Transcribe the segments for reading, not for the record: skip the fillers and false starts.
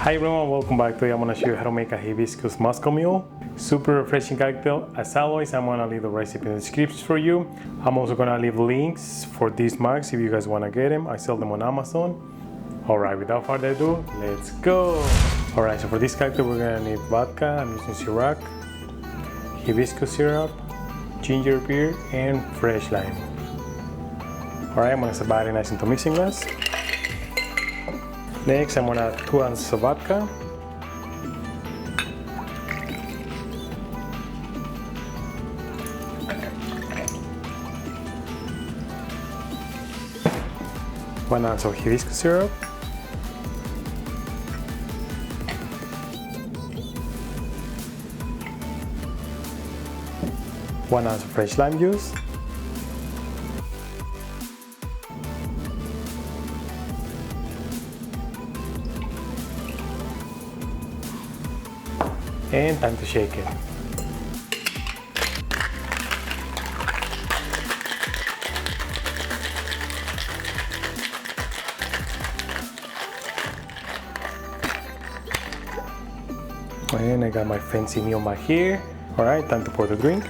Hi everyone, welcome back. Today I'm going to show you how to make a hibiscus Moscow Mule. Super refreshing cocktail. As always, I'm going to leave the recipe in the description for you. I'm also going to leave links for these mugs if you guys want to get them. I sell them on Amazon. Alright, without further ado, let's go! Alright, so for this cocktail we're going to need vodka. I'm using Ciroc, hibiscus syrup, ginger beer, and fresh lime. Alright, I'm going to separate it nice into mixing glass. Next, I'm going to add 2 ounces of vodka. One ounce of hibiscus syrup. One ounce of fresh lime juice. And time to shake it. And I got my fancy Mule mug here. Alright, time to pour the drink.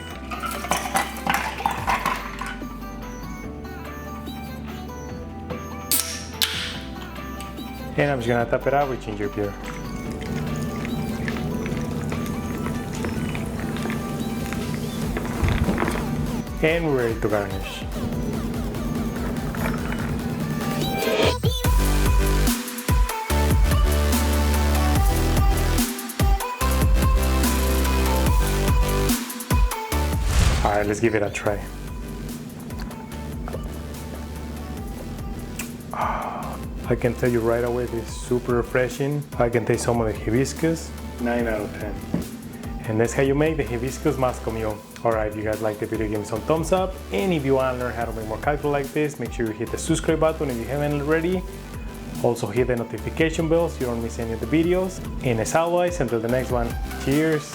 And I'm just gonna top it out with ginger beer. And we're ready to garnish. Alright, let's give it a try. I can tell you right away, this is super refreshing. I can taste some of the hibiscus. 9 out of 10. And that's how you make the hibiscus Moscow Mule. Alright, if you guys like the video, give me some thumbs up. And if you want to learn how to make more cocktails like this, make sure you hit the subscribe button if you haven't already. Also hit the notification bell so you don't miss any of the videos. And as always, until the next one, cheers!